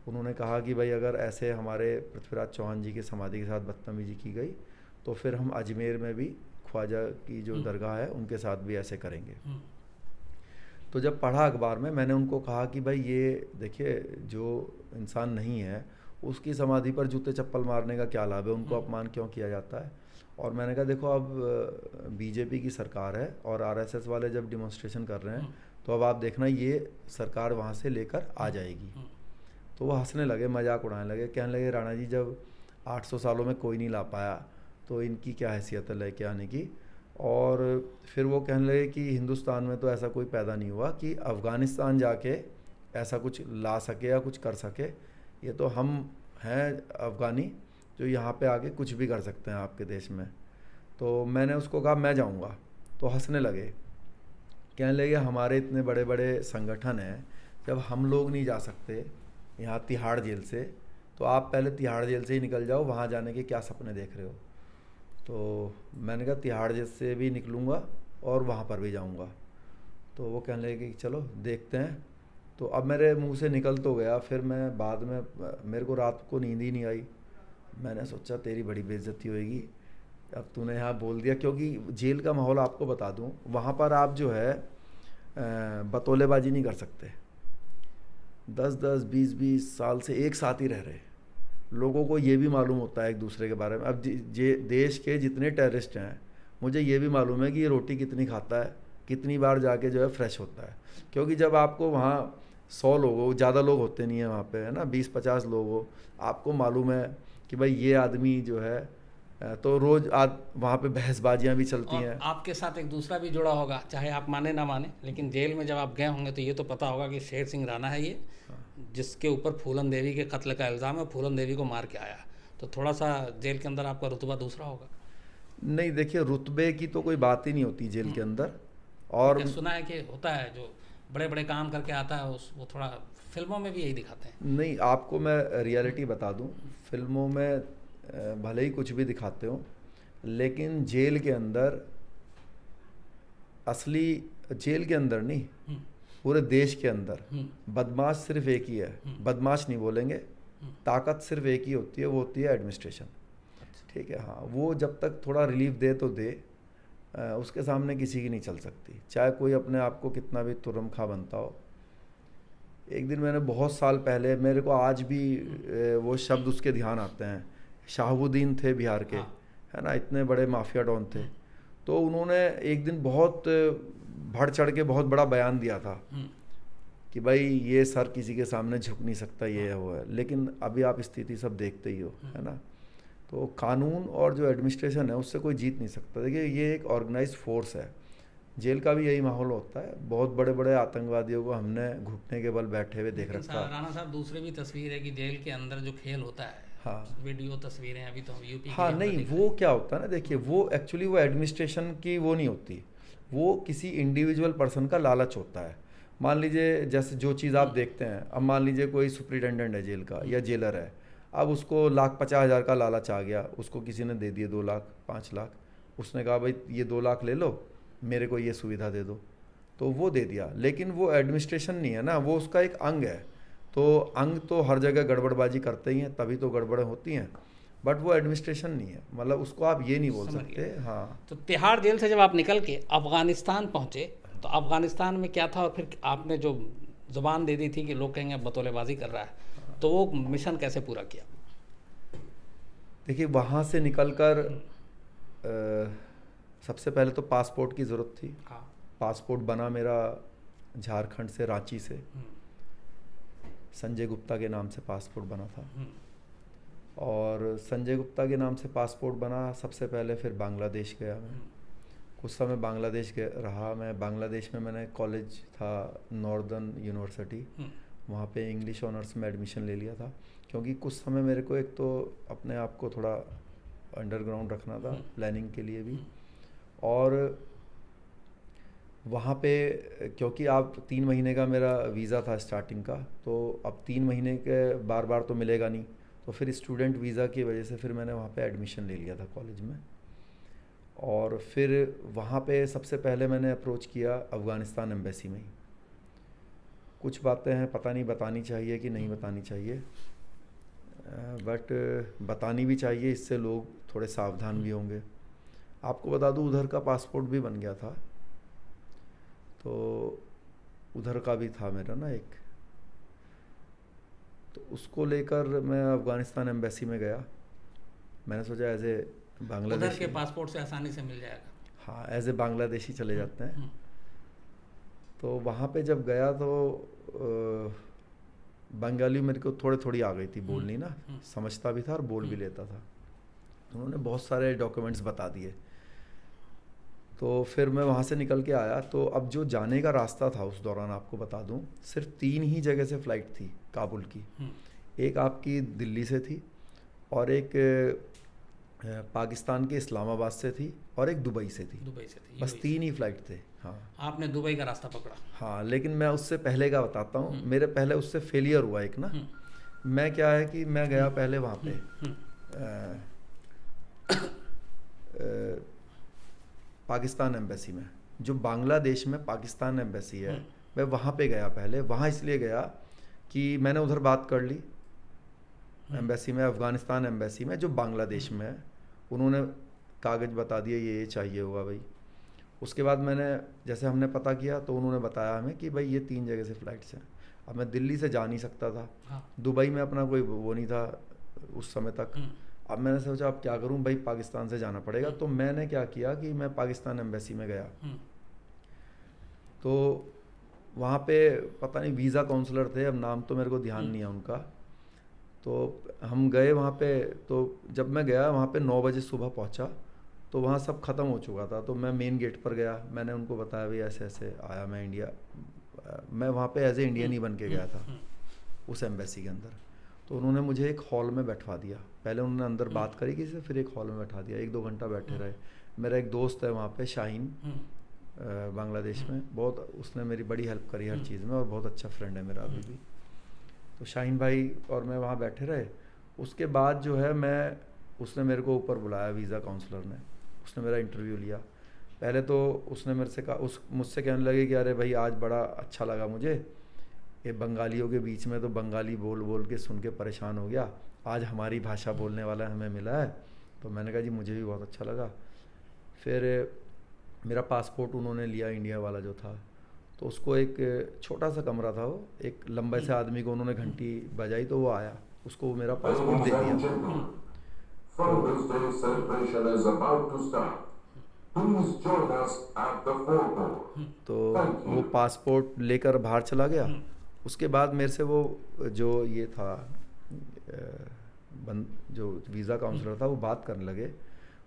उन्होंने कहा कि भाई अगर ऐसे हमारे पृथ्वीराज चौहान जी की समाधि के साथ बदतमीजी की गई तो फिर हम अजमेर में भी ख्वाजा की जो दरगाह है उनके साथ भी ऐसे करेंगे। तो जब पढ़ा अखबार में, मैंने उनको कहा कि भाई ये देखिए, जो इंसान नहीं है उसकी समाधि पर जूते चप्पल मारने का क्या लाभ है, उनको अपमान क्यों किया जाता है। और मैंने कहा देखो, अब बीजेपी की सरकार है और आरएसएस वाले जब डिमॉन्स्ट्रेशन कर रहे हैं तो अब आप देखना ये सरकार वहाँ से लेकर आ जाएगी। तो वो हंसने लगे, मजाक उड़ाने लगे, कहने लगे राणा जी जब 800 सालों में कोई नहीं ला पाया तो इनकी क्या हैसियत है लेके आने की। और फिर वो कहने लगे कि हिंदुस्तान में तो ऐसा कोई पैदा नहीं हुआ कि अफ़गानिस्तान जाके ऐसा कुछ ला सके या कुछ कर सके, ये तो हम हैं अफ़गानी जो यहाँ पे आके कुछ भी कर सकते हैं आपके देश में। तो मैंने उसको कहा मैं जाऊँगा, तो हंसने लगे, कहने लगे हमारे इतने बड़े बड़े संगठन हैं, जब हम लोग नहीं जा सकते यहाँ तिहाड़ जेल से, तो आप पहले तिहाड़ जेल से ही निकल जाओ, वहाँ जाने के क्या सपने देख रहे हो। तो मैंने कहा तिहाड़ जेल से भी निकलूँगा और वहाँ पर भी जाऊँगा। तो वो कहने लगे कि चलो देखते हैं। तो अब मेरे मुंह से निकल तो गया, फिर मैं बाद में, मेरे को रात को नींद ही नहीं आई। मैंने सोचा तेरी बड़ी बेइज्जती होएगी, अब तूने यहाँ बोल दिया। क्योंकि जेल का माहौल आपको बता दूँ, वहाँ पर आप जो है बतौलेबाजी नहीं कर सकते। 10-10, 20-20 साल से एक साथ ही रह रहे लोगों को ये भी मालूम होता है एक दूसरे के बारे में। अब देश के जितने टेररिस्ट हैं, मुझे ये भी मालूम है कि ये रोटी कितनी खाता है, कितनी बार जाके जो है फ्रेश होता है। क्योंकि जब आपको वहाँ 100 लोग हो, ज़्यादा लोग होते नहीं हैं वहाँ पे, है ना, 20-50 लोग हो, आपको मालूम है कि भाई ये आदमी जो है, तो रोज़ वहाँ पे बहसबाजियाँ भी चलती हैं। आपके साथ एक दूसरा भी जुड़ा होगा, चाहे आप माने ना माने, लेकिन जेल में जब आप गए होंगे तो ये तो पता होगा कि शेर सिंह राणा है ये, जिसके ऊपर फूलन देवी के कत्ल का इल्ज़ाम है, फूलन देवी को मार के आया। तो थोड़ा सा जेल के अंदर आपका रुतबा दूसरा होगा। नहीं देखिए, रुतबे की तो कोई बात ही नहीं होती जेल के अंदर। और सुना है कि होता है जो बड़े बड़े काम करके आता है वो थोड़ा फिल्मों में भी यही दिखाते हैं। नहीं, आपको मैं रियलिटी बता दूं, फिल्मों में भले ही कुछ भी दिखाते हो, लेकिन जेल के अंदर असली, जेल के अंदर नहीं, पूरे देश के अंदर बदमाश सिर्फ एक ही है। बदमाश नहीं बोलेंगे, ताकत सिर्फ एक ही होती है, वो होती है एडमिनिस्ट्रेशन। ठीक है, हाँ, वो जब तक थोड़ा रिलीफ दे तो दे, उसके सामने किसी की नहीं चल सकती, चाहे कोई अपने आप को कितना भी तुर्रम खा बनता हो। एक दिन मैंने बहुत साल पहले, मेरे को आज भी वो शब्द उसके ध्यान आते हैं, शाहबुद्दीन थे बिहार के, है ना, इतने बड़े माफिया डॉन थे। तो उन्होंने एक दिन बहुत बढ़ चढ़ के बहुत बड़ा बयान दिया था कि भाई ये सर किसी के सामने झुक नहीं सकता, ये है वो है। लेकिन अभी आप स्थिति सब देखते ही हो, है ना। तो कानून और जो एडमिनिस्ट्रेशन है उससे कोई जीत नहीं सकता। देखिए ये एक ऑर्गेनाइज्ड फोर्स है। जेल का भी यही माहौल होता है। बहुत बड़े बड़े आतंकवादियों को हमने घुटने के बल बैठे हुए देख रखा है। राणा साहब, दूसरी भी तस्वीर है कि जेल के अंदर जो खेल होता है, हाँ वीडियो तस्वीरें अभी तो हम यूपी हाँ, नहीं वो क्या होता है ना, देखिए वो एक्चुअली वो एडमिनिस्ट्रेशन की वो नहीं होती, वो किसी इंडिविजुअल पर्सन का लालच होता है। मान लीजिए जैसे जो चीज़ आप देखते हैं, अब मान लीजिए कोई सुपरिटेंडेंट है जेल का या जेलर है, अब उसको 1,50,000 का लालच आ गया, उसको किसी ने दे दिए 2 लाख 5 लाख, उसने कहा भाई ये 2 लाख ले लो, मेरे को ये सुविधा दे दो, तो वो दे दिया। लेकिन वो एडमिनिस्ट्रेशन नहीं है ना, वो उसका एक अंग है। तो अंग तो हर जगह गड़बड़बाजी करते ही हैं, तभी तो गड़बड़ें होती हैं, बट वो एडमिनिस्ट्रेशन नहीं है। मतलब उसको आप ये नहीं बोल सकते। हाँ, तो तिहाड़ जेल से जब आप निकल के अफगानिस्तान पहुंचे, तो अफगानिस्तान में क्या था, और फिर आपने जो जुबान दे दी थी कि लोग कहेंगे बतौलेबाजी कर रहा है, तो वो मिशन कैसे पूरा किया? देखिए वहाँ से निकलकर सबसे पहले तो पासपोर्ट की ज़रूरत थी। हाँ। पासपोर्ट बना मेरा झारखंड से, रांची से। संजय गुप्ता के नाम से पासपोर्ट बना था। और संजय गुप्ता के नाम से पासपोर्ट बना सबसे पहले। फिर बांग्लादेश गया मैं, कुछ समय बांग्लादेश रहा मैं। बांग्लादेश में मैंने कॉलेज था नॉर्दर्न यूनिवर्सिटी, वहाँ पे इंग्लिश ऑनर्स में एडमिशन ले लिया था, क्योंकि कुछ समय मेरे को एक तो अपने आप को थोड़ा अंडरग्राउंड रखना था प्लानिंग के लिए भी। और वहाँ पे क्योंकि आप 3 महीने का मेरा वीज़ा था स्टार्टिंग का, तो अब 3 महीने के बार बार तो मिलेगा नहीं, तो फिर स्टूडेंट वीज़ा की वजह से फिर मैंने वहाँ पे एडमिशन ले लिया था कॉलेज में। और फिर वहाँ पे सबसे पहले मैंने अप्रोच किया अफ़गानिस्तान एम्बेसी में ही। कुछ बातें हैं पता नहीं बतानी चाहिए कि नहीं बतानी चाहिए, बट बतानी भी चाहिए, इससे लोग थोड़े सावधान भी होंगे। आपको बता दूँ उधर का पासपोर्ट भी बन गया था, तो उधर का भी था मेरा ना एक, तो उसको लेकर मैं अफ़गानिस्तान एम्बेसी में गया। मैंने सोचा एज ए बांग्लादेशी, उधर के पासपोर्ट से आसानी से मिल जाएगा। हाँ, एज ए बांग्लादेशी चले जाते हैं। तो वहाँ पे जब गया तो बंगाली मेरे को थोड़ी आ गई थी बोलनी ना, समझता भी था और बोल भी लेता था। उन्होंने बहुत सारे डॉक्यूमेंट्स बता दिए। तो फिर मैं वहाँ से निकल के आया। तो अब जो जाने का रास्ता था उस दौरान आपको बता दूँ, सिर्फ 3 ही जगह से फ़्लाइट थी काबुल की। एक आपकी दिल्ली से थी, और एक पाकिस्तान के इस्लामाबाद से थी, और एक दुबई से थी। बस 3 ही फ़्लाइट थे। हाँ, आपने दुबई का रास्ता पकड़ा? हाँ, लेकिन मैं उससे पहले का बताता हूँ। मेरे पहले उससे फेलियर हुआ एक ना। मैं क्या है कि मैं गया पहले वहाँ पे पाकिस्तान एम्बेसी में, जो बांग्लादेश में पाकिस्तान एम्बेसी है, मैं वहाँ पे गया पहले। वहाँ इसलिए गया कि मैंने उधर बात कर ली एम्बेसी में, अफ़गानिस्तान एम्बेसी में जो बांग्लादेश में है। उन्होंने कागज़ बता दिए ये चाहिए होगा भाई। उसके बाद मैंने जैसे हमने पता किया तो उन्होंने बताया हमें कि भाई ये 3 जगह से फ़्लाइट्स हैं। अब मैं दिल्ली से जा नहीं सकता था। हाँ। दुबई में अपना कोई वो नहीं था उस समय तक। अब मैंने सोचा अब क्या करूं भाई, पाकिस्तान से जाना पड़ेगा। तो मैंने क्या किया कि मैं पाकिस्तान एम्बेसी में गया। तो वहाँ पे पता नहीं वीज़ा काउंसलर थे, अब नाम तो मेरे को ध्यान नहीं है उनका। तो हम गए वहाँ पे। तो जब मैं गया वहाँ पे 9 बजे सुबह पहुँचा, तो वहाँ सब ख़त्म हो चुका था। तो मैं मेन गेट पर गया, मैंने उनको बताया भाई ऐसे ऐसे आया मैं इंडिया। मैं वहाँ पे एज ए इंडियन ही बन के गया था उस एम्बेसी के अंदर। तो उन्होंने मुझे एक हॉल में बैठवा दिया। पहले उन्होंने अंदर बात करी किसी से, फिर एक हॉल में बैठा दिया। 1-2 घंटा बैठे रहे। मेरा एक दोस्त है वहाँ पे शाहीन, बांग्लादेश में, बहुत उसने मेरी बड़ी हेल्प करी हर चीज़ में, और बहुत अच्छा फ्रेंड है मेरा अभी भी। तो शाहीन भाई और मैं वहाँ बैठे रहे। उसके बाद जो है उसने मेरे को ऊपर बुलाया, वीज़ा काउंसलर ने। उसने मेरा इंटरव्यू लिया। पहले तो उसने मेरे से कहा, मुझसे कहने लगे कि अरे भाई आज बड़ा अच्छा लगा मुझे, ये बंगालियों के बीच में तो बंगाली बोल बोल के सुन के परेशान हो गया, आज हमारी भाषा बोलने वाला हमें मिला है। तो मैंने कहा जी मुझे भी बहुत अच्छा लगा। फिर मेरा पासपोर्ट उन्होंने लिया, इंडिया वाला जो था। तो उसको एक छोटा सा कमरा था, वो एक लंबे से आदमी को उन्होंने घंटी बजाई तो वो आया, उसको मेरा पासपोर्ट दे दिया। Founders Day celebration is about to start. Please join us at the forecourt. तो वो पासपोर्ट लेकर बाहर चला गया। उसके बाद मेरे से वो जो ये था जो वीज़ा काउंसलर था वो बात करने लगे।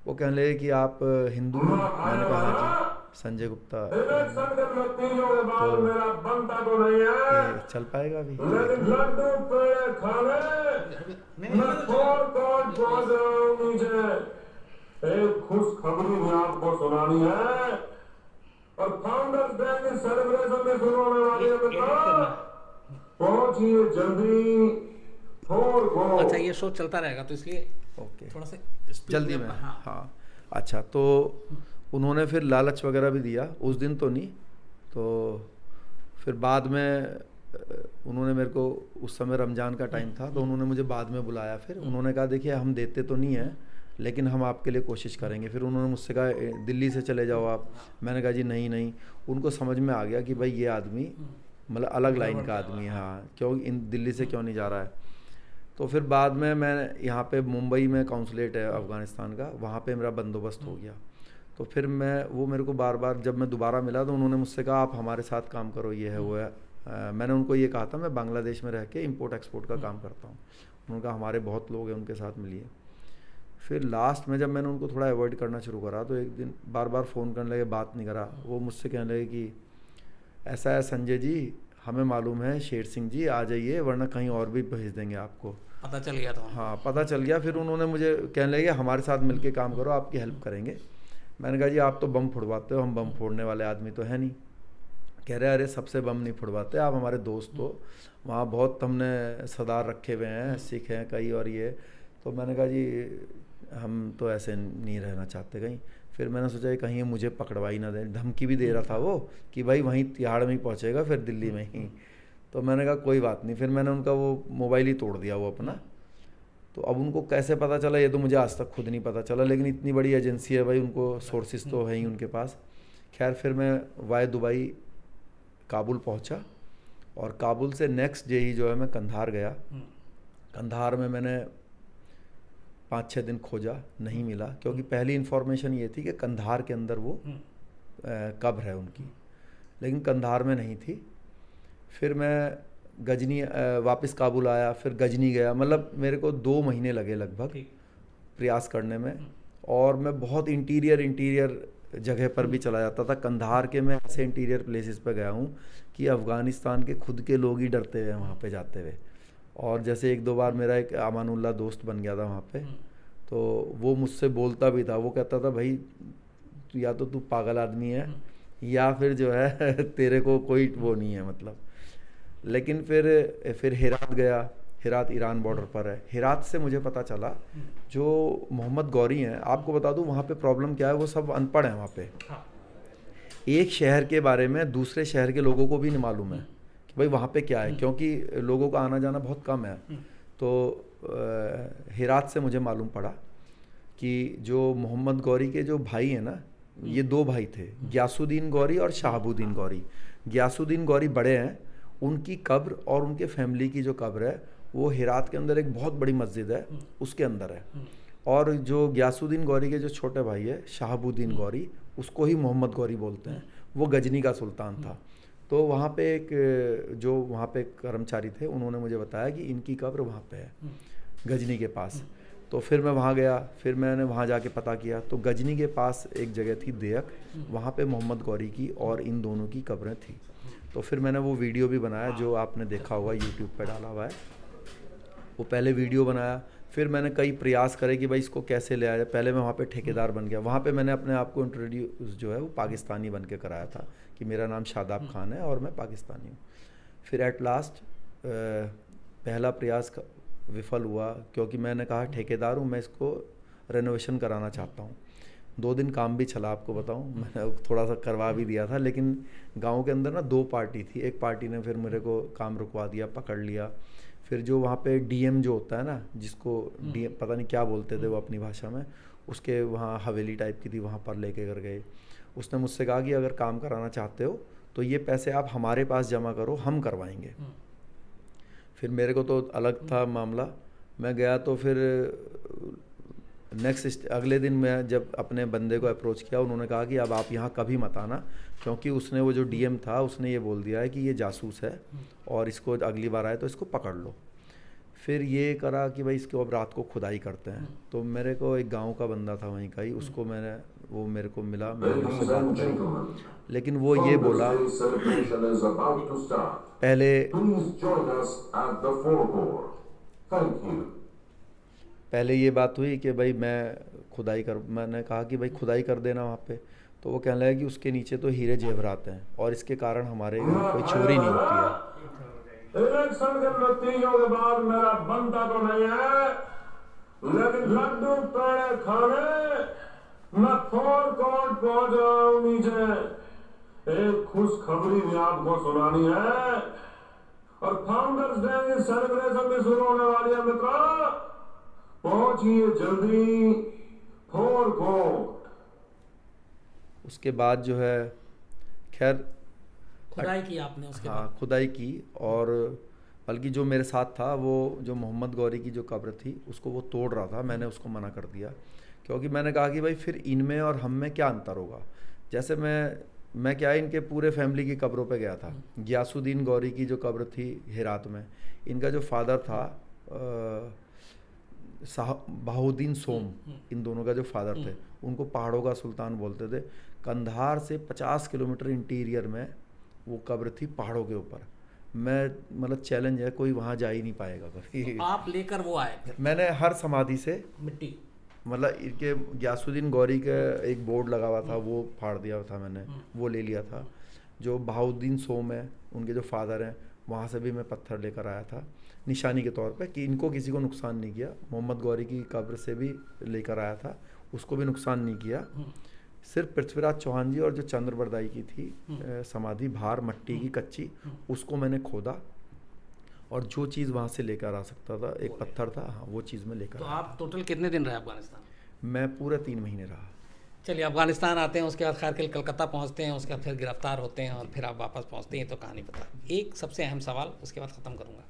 वो कहने लगे कि आप हिंदू हैं? मैंने कहा हाँ जी, संजय गुप्ता। तो ये चल पाएगा अभी? एक खुशखबरी मैं आपको सुनानी है और फाउंडर्स डे की सेलिब्रेशन में शुरू होने वाली है मित्रों। पहुंचिए जल्दी फोर। अच्छा, ये शो चलता रहेगा तो इसलिए ओके, थोड़ा सा जल्दी में। हाँ अच्छा, तो उन्होंने फिर लालच वगैरह भी दिया, उस दिन तो नहीं। तो फिर बाद में उन्होंने मेरे को, उस समय रमज़ान का टाइम था, तो उन्होंने मुझे बाद में बुलाया। फिर उन्होंने कहा देखिए हम देते तो नहीं हैं लेकिन हम आपके लिए कोशिश करेंगे। फिर उन्होंने मुझसे कहा दिल्ली से चले जाओ आप। मैंने कहा जी नहीं नहीं। उनको समझ में आ गया कि भाई ये आदमी मतलब अलग लाइन का आदमी है, हाँ, क्यों इन दिल्ली से क्यों नहीं जा रहा है। तो फिर बाद में मैं यहाँ पे मुंबई में काउंसलेट है अफ़गानिस्तान का, वहाँ पे मेरा बंदोबस्त हो गया। तो फिर वो मेरे को बार बार जब मैं दोबारा मिला तो उन्होंने मुझसे कहा आप हमारे साथ काम करो, ये है वो है। मैंने उनको ये कहा था मैं बांग्लादेश में रह के इंपोर्ट एक्सपोर्ट का काम करता हूँ। उन्होंने कहा हमारे बहुत लोग हैं, उनके साथ मिलिए। फिर लास्ट में जब मैंने उनको थोड़ा अवॉइड करना शुरू करा तो एक दिन बार बार फ़ोन करने लगे, बात नहीं करा। वो मुझसे कहने लगे कि ऐसा है संजय जी, हमें मालूम है शेर सिंह जी आ जाइए वरना कहीं और भी भेज देंगे आपको। पता चल गया था? हाँ पता चल गया। फिर उन्होंने मुझे कहने लगे हमारे साथ मिलके काम करो, आपकी हेल्प करेंगे। मैंने कहा जी आप तो बम फोड़वाते हो, हम बम फोड़ने वाले आदमी तो है नहीं। कह रहे अरे सबसे बम नहीं फोड़वाते, आप हमारे दोस्त हो, वहाँ बहुत हमने सरदार रखे हुए हैं, सिख हैं कई और ये। तो मैंने कहा जी हम तो ऐसे नहीं रहना चाहते कहीं। फिर मैंने सोचा कि कहीं ये मुझे पकड़वा ही ना दे, धमकी भी दे रहा था वो कि भाई वहीं तिहाड़ में ही पहुँचेगा फिर दिल्ली में ही। तो मैंने कहा कोई बात नहीं। फिर मैंने उनका वो मोबाइल ही तोड़ दिया वो अपना। तो अब उनको कैसे पता चला ये तो मुझे आज तक खुद नहीं पता चला, लेकिन इतनी बड़ी एजेंसी है भाई, उनको सोर्सेज तो है ही उनके पास। खैर फिर मैं वाया दुबई काबुल पहुंचा और काबुल से नेक्स्ट डे ही जो है मैं कंधार गया। कंधार में मैंने 5-6 दिन खोजा, नहीं मिला, क्योंकि पहली इन्फॉर्मेशन ये थी कि कंधार के अंदर वो कब्र है उनकी, लेकिन कंधार में नहीं थी। फिर मैं गजनी वापस काबुल आया, फिर गजनी गया। मतलब मेरे को 2 महीने लगे लगभग प्रयास करने में। और मैं बहुत इंटीरियर जगह पर भी चला जाता था। कंधार के मैं ऐसे इंटीरियर प्लेसेस पे गया हूँ कि अफ़गानिस्तान के खुद के लोग ही डरते हुए वहाँ पे जाते हुए। और जैसे 1-2 बार मेरा एक अमानुल्लाह दोस्त बन गया था वहाँ पे, तो वो मुझसे बोलता भी था। वो कहता था भाई या तो तू पागल आदमी है या फिर जो है तेरे को कोई वो नहीं है मतलब। लेकिन फिर हेरात गया। हेरात ईरान बॉर्डर पर है। हेरात से मुझे पता चला जो मोहम्मद गौरी हैं, आपको बता दूं वहाँ पे प्रॉब्लम क्या है, वो सब अनपढ़ हैं वहाँ पे। एक शहर के बारे में दूसरे शहर के लोगों को भी नहीं मालूम है कि भाई वहाँ पे क्या है, क्योंकि लोगों का आना जाना बहुत कम है। तो हेरात से मुझे मालूम पड़ा कि जो मोहम्मद गौरी के जो भाई हैं ना, ये 2 भाई थे, गियासुद्दीन गौरी और शहाबुद्दीन गौरी। गियासुद्दीन गौरी बड़े हैं, उनकी कब्र और उनके फैमिली की जो कब्र है वो हेरात के अंदर एक बहुत बड़ी मस्जिद है उसके अंदर है। और जो गियासुद्दीन गौरी के जो छोटे भाई है शहाबुद्दीन गौरी, उसको ही मोहम्मद गौरी बोलते हैं, वो गजनी का सुल्तान था। तो वहाँ पे जो वहाँ पे कर्मचारी थे उन्होंने मुझे बताया कि इनकी कब्र वहाँ पे है गजनी के पास। तो फिर मैं वहाँ गया, फिर मैंने वहाँ जाके पता किया तो गजनी के पास एक जगह थी देयक, वहाँ पे मोहम्मद गौरी की और इन दोनों की कब्रें थी। तो फिर मैंने वो वीडियो भी बनाया जो आपने देखा होगा यूट्यूब पे डाला हुआ है। वो पहले वीडियो बनाया, फिर मैंने कई प्रयास करे कि भाई इसको कैसे ले आया जाए। पहले मैं वहाँ पे ठेकेदार बन गया। वहाँ पे मैंने अपने आप को इंट्रोड्यूस जो है वो पाकिस्तानी बन के कराया था कि मेरा नाम शादाब खान है और मैं पाकिस्तानी हूँ। फिर एट लास्ट पहला प्रयास विफल हुआ, क्योंकि मैंने कहा ठेकेदार हूँ, मैं इसको रेनोवेशन कराना चाहता हूँ। 2 दिन काम भी चला, आपको बताऊं, मैंने थोड़ा सा करवा भी दिया था। लेकिन गांव के अंदर ना 2 पार्टी थी, एक पार्टी ने फिर मेरे को काम रुकवा दिया, पकड़ लिया। फिर जो वहाँ पे डीएम जो होता है ना, जिसको डीएम पता नहीं क्या बोलते थे वो अपनी भाषा में, उसके वहाँ हवेली टाइप की थी, वहाँ पर लेके कर गए। उसने मुझसे कहा कि अगर काम कराना चाहते हो तो ये पैसे आप हमारे पास जमा करो, हम करवाएंगे। फिर मेरे को तो अलग था मामला। मैं गया तो फिर नेक्स्ट अगले दिन मैं जब अपने बंदे को अप्रोच किया, उन्होंने कहा कि अब आप यहाँ कभी मत आना, क्योंकि उसने वो जो डीएम था उसने ये बोल दिया है कि ये जासूस है और इसको अगली बार आए तो इसको पकड़ लो। फिर ये करा कि भाई इसको अब रात को खुदाई करते हैं। तो मेरे को एक गांव का बंदा था वहीं का ही, उसको वो मेरे को मिला, मैंने उससे बात करी, लेकिन वो ये बोला पहले ये बात हुई कि भाई मैंने कहा कि भाई खुदाई कर देना वहाँ पे। तो वो कहने लगा कि उसके नीचे तो हीरे जेवरात हैं और इसके कारण हमारे यहाँ कोई चोरी नहीं होती है। इलेक्शन के नतीजों के बाद मेरा बनता तो नहीं है, लेकिन लड्डू पेड़े खाने मैं फोर कोर्ट पहुंच रहा हूं नीचे। एक खुशखबरी भी आपको सुनानी है और फाउंडर्स डे की सेलिब्रेशन भी शुरू होने वाली है मित्रों, पहुंचिए जल्दी फोर कोर्ट। उसके बाद जो है खैर खुदाई की आपने उसके हाँ बाद? खुदाई की, और बल्कि जो मेरे साथ था वो जो मोहम्मद गौरी की जो कब्र थी उसको वो तोड़ रहा था, मैंने उसको मना कर दिया, क्योंकि मैंने कहा कि भाई फिर इनमें और हम में क्या अंतर होगा। जैसे मैं क्या इनके पूरे फैमिली की कब्रों पे गया था। गियासुद्दीन गौरी की जो कब्र थी हेरात में, इनका जो फादर था बहाउद्दीन सोम, इन दोनों का जो फादर थे, उनको पहाड़ों का सुल्तान बोलते थे। कंधार से 50 किलोमीटर इंटीरियर में वो कब्र थी पहाड़ों के ऊपर। मतलब चैलेंज है, कोई वहाँ जा ही नहीं पाएगा कभी। तो आप लेकर वो आए फिर? मैंने हर समाधि से मिट्टी, मतलब इनके गियासुद्दीन गौरी का एक बोर्ड लगा हुआ था वो फाड़ दिया था मैंने, वो ले लिया था। जो बहाउद्दीन सोम है उनके जो फादर हैं वहाँ से भी मैं पत्थर लेकर आया था निशानी के तौर पे कि इनको किसी को नुकसान नहीं किया। मोहम्मद गौरी की कब्र से भी लेकर आया था, उसको भी नुकसान नहीं किया। सिर्फ पृथ्वीराज चौहान जी और जो चंद्र बरदाई की थी समाधि भार मट्टी की कच्ची, उसको मैंने खोदा और जो चीज़ वहाँ से लेकर आ सकता था, एक पत्थर था, हाँ वो चीज़ मैं लेकर तो आया। आप टोटल कितने दिन रहे अफगानिस्तान? मैं पूरा 3 महीने रहा। चलिए, अफगानिस्तान आते हैं, उसके बाद खैर कलकत्ता पहुंचते हैं, उसके बाद फिर गिरफ्तार होते हैं और फिर आप वापस पहुंचते हैं। तो कहानी बता, एक सबसे अहम सवाल उसके बाद ख़त्म करूंगा।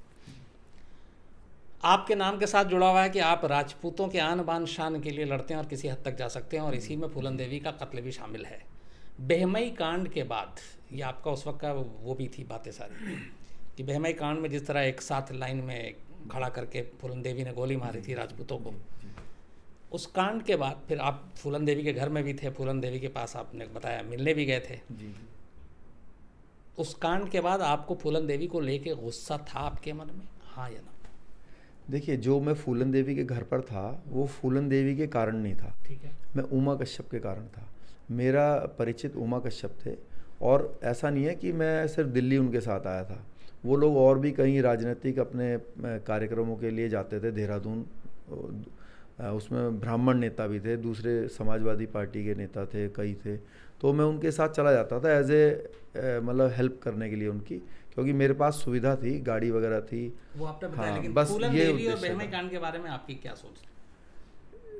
आपके नाम के साथ जुड़ा हुआ है कि आप राजपूतों के आन बान शान के लिए लड़ते हैं और किसी हद तक जा सकते हैं, और इसी में फूलन देवी का कत्ल भी शामिल है। बेहमई कांड के बाद, ये आपका उस वक्त का वो भी थी बातें सारी, कि बेहमई कांड में जिस तरह एक साथ लाइन में खड़ा करके फूलन देवी ने गोली मारी थी राजपूतों को, उस कांड के बाद फिर आप फूलन देवी के घर में भी थे, फूलन देवी के पास आपने बताया मिलने भी गए थे। जी। उस कांड के बाद आपको फूलन देवी को लेके गुस्सा था आपके मन में, हाँ या ना? देखिए, जो मैं फूलन देवी के घर पर था वो फूलन देवी के कारण नहीं था, ठीक है। मैं उमा कश्यप के कारण था। मेरा परिचित उमा कश्यप थे, और ऐसा नहीं है कि मैं सिर्फ दिल्ली उनके साथ आया था। वो लोग और भी कहीं राजनीतिक अपने कार्यक्रमों के लिए जाते थे देहरादून, उसमें ब्राह्मण नेता भी थे, दूसरे समाजवादी पार्टी के नेता थे, कई थे। तो मैं उनके साथ चला जाता था एज ए मतलब हेल्प करने के लिए उनकी, क्योंकि मेरे पास सुविधा थी, गाड़ी वगैरह थी। वो आपने बताया, हाँ, लेकिन बस फूलन ये देवी और उद्देश्य बेहमई था। कांड के बारे में आपकी क्या सोच?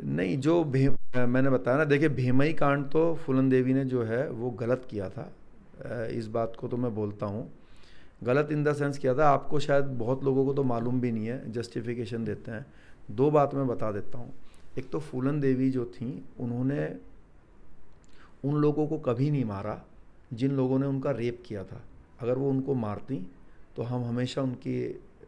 नहीं, जो मैंने बताया ना, देखिए भेमई कांड तो फूलन देवी ने जो है वो गलत किया था, इस बात को तो मैं बोलता हूँ। गलत इन द सेंस किया था, आपको शायद बहुत लोगों को तो मालूम भी नहीं है, जस्टिफिकेशन देते हैं। 2 बात मैं बता देता हूँ। एक तो फूलन देवी जो थी, उन्होंने उन लोगों को कभी नहीं मारा जिन लोगों ने उनका रेप किया था। अगर वो उनको मारती तो हम हमेशा उनकी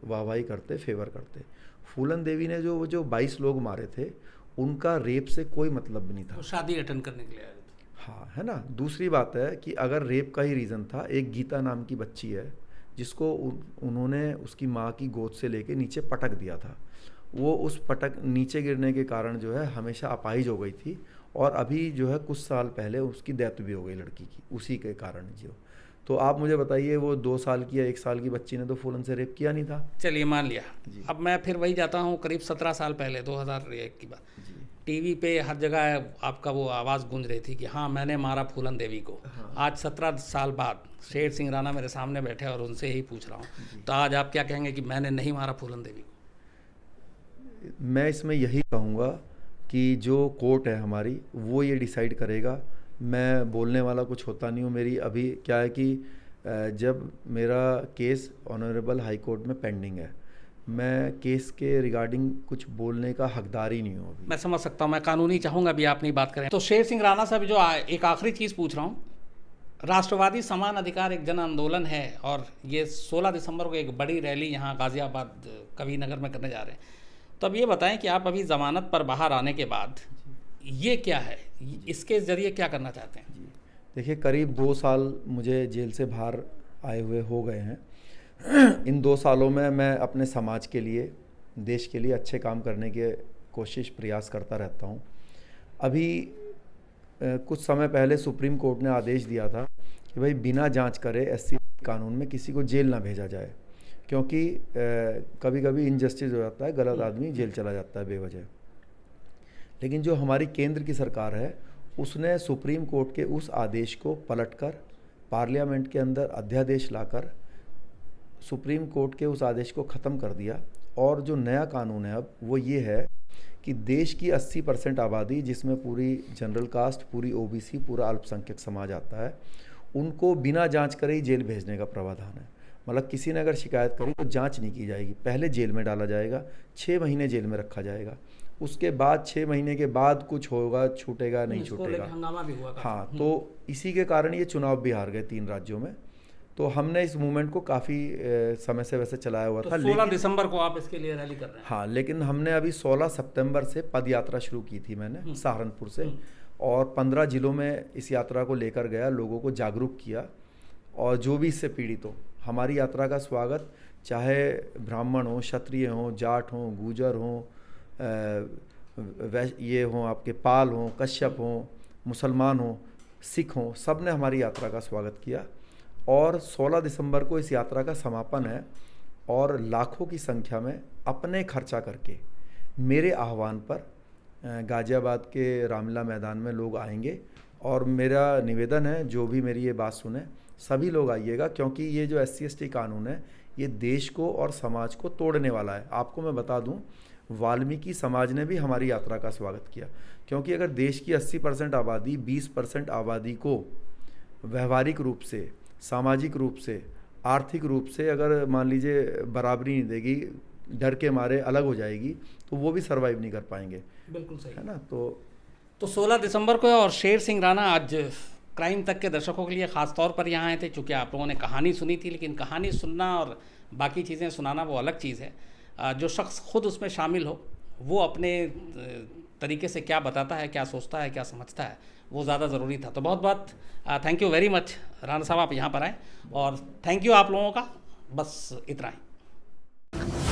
वाहवाही करते, फेवर करते। फूलन देवी ने जो 22 लोग मारे थे, उनका रेप से कोई मतलब भी नहीं था। तो शादी अटेंड करने के लिए आए थे। हाँ, है ना। दूसरी बात है कि अगर रेप का ही रीज़न था, एक गीता नाम की बच्ची है जिसको उन्होंने उसकी माँ की गोद से लेके नीचे पटक दिया था। वो उस नीचे गिरने के कारण जो है हमेशा अपाहिज हो गई थी, और अभी जो है कुछ साल पहले उसकी डेथ भी हो गई लड़की की, उसी के कारण जो। तो आप मुझे बताइए, वो 2 साल की या 1 साल की बच्ची ने तो फूलन से रेप किया नहीं था। चलिए, मान लिया। अब मैं फिर वही जाता हूँ, करीब 17 साल पहले, 2001 की बात। टीवी पे हर जगह आपका वो आवाज़ गूंज रही थी कि हाँ, मैंने मारा फूलन देवी को। हाँ। आज 17 साल बाद शेर सिंह राणा मेरे सामने बैठे और उनसे ही पूछ रहा हूँ, तो आज आप क्या कहेंगे कि मैंने नहीं मारा फूलन देवी को? मैं इसमें यही कहूँगा कि जो कोर्ट है हमारी, वो ये डिसाइड करेगा। मैं बोलने वाला कुछ होता नहीं हूँ। मेरी अभी क्या है कि जब मेरा केस ऑनरेबल हाई कोर्ट में पेंडिंग है, मैं केस के रिगार्डिंग कुछ बोलने का हकदार ही नहीं हूँ अभी। मैं समझ सकता हूँ, मैं कानूनी चाहूँगा भी आप नहीं बात करें। तो शेर सिंह राणा साहब, जो एक आखिरी चीज़ पूछ रहा हूँ, राष्ट्रवादी समान अधिकार एक जन आंदोलन है और ये 16 दिसंबर को एक बड़ी रैली यहाँ गाज़ियाबाद कविनगर में करने जा रहे हैं। तो अब ये बताएं कि आप अभी ज़मानत पर बाहर आने के बाद ये क्या है, इसके ज़रिए क्या करना चाहते हैं? जी देखिए, करीब 2 साल मुझे जेल से बाहर आए हुए हो गए हैं। इन 2 सालों में मैं अपने समाज के लिए, देश के लिए अच्छे काम करने के कोशिश प्रयास करता रहता हूँ। अभी कुछ समय पहले सुप्रीम कोर्ट ने आदेश दिया था कि भाई बिना जांच करे एससी कानून में किसी को जेल ना भेजा जाए, क्योंकि कभी कभी इनजस्टिस हो जाता है, गलत आदमी जेल चला जाता है बेवजह। लेकिन जो हमारी केंद्र की सरकार है उसने सुप्रीम कोर्ट के उस आदेश को पलटकर पार्लियामेंट के अंदर अध्यादेश लाकर सुप्रीम कोर्ट के उस आदेश को ख़त्म कर दिया। और जो नया कानून है अब वो ये है कि देश की 80% आबादी, जिसमें पूरी जनरल कास्ट, पूरी ओबीसी, पूरा अल्पसंख्यक समाज आता है, उनको बिना जांच करे ही जेल भेजने का प्रावधान है। मतलब किसी ने अगर शिकायत करी तो जांच नहीं की जाएगी, पहले जेल में डाला जाएगा, 6 महीने जेल में रखा जाएगा। उसके बाद 6 महीने के बाद कुछ होगा, छूटेगा नहीं छूटेगा। हंगामा भी हुआ। हाँ, तो इसी के कारण ये चुनाव भी हार गए 3 राज्यों में। तो हमने इस मूवमेंट को काफ़ी समय से वैसे चलाया हुआ था। 16 दिसंबर को आप इसके लिए रैली कर रहे हैं? हाँ, लेकिन हमने अभी 16 सितंबर से पद यात्रा शुरू की थी मैंने सहारनपुर से, और 15 जिलों में इस यात्रा को लेकर गया, लोगों को जागरूक किया। और जो भी इससे पीड़ित हो, हमारी यात्रा का स्वागत, चाहे ब्राह्मण हो, क्षत्रिय हो, जाट हो, गुजर हो, ये हों आपके पाल हों, कश्यप हों, मुसलमान हों, सिख हों, सब ने हमारी यात्रा का स्वागत किया। और 16 दिसंबर को इस यात्रा का समापन है और लाखों की संख्या में अपने खर्चा करके मेरे आह्वान पर गाज़ियाबाद के रामलीला मैदान में लोग आएंगे। और मेरा निवेदन है, जो भी मेरी ये बात सुने, सभी लोग आइएगा, क्योंकि ये जो SC/ST कानून है ये देश को और समाज को तोड़ने वाला है। आपको मैं बता दूं, वाल्मीकि समाज ने भी हमारी यात्रा का स्वागत किया, क्योंकि अगर देश की 80% आबादी 20% आबादी को व्यवहारिक रूप से, सामाजिक रूप से, आर्थिक रूप से अगर मान लीजिए बराबरी नहीं देगी, डर के मारे अलग हो जाएगी, तो वो भी सर्वाइव नहीं कर पाएंगे। बिल्कुल सही है ना। तो 16 दिसंबर को, और शेर सिंह राणा आज क्राइम तक के दर्शकों के लिए ख़ास तौर पर यहाँ आए थे, चूँकि आप लोगों ने कहानी सुनी थी, लेकिन कहानी सुनना और बाकी चीज़ें सुनाना वो अलग चीज़ है। जो शख्स खुद उसमें शामिल हो वो अपने तरीके से क्या बताता है, क्या सोचता है, क्या समझता है, वो ज़्यादा ज़रूरी था। तो बहुत बहुत thank you very much Rana साहब, आप यहाँ पर आए, और थैंक यू आप लोगों का। बस इतना ही।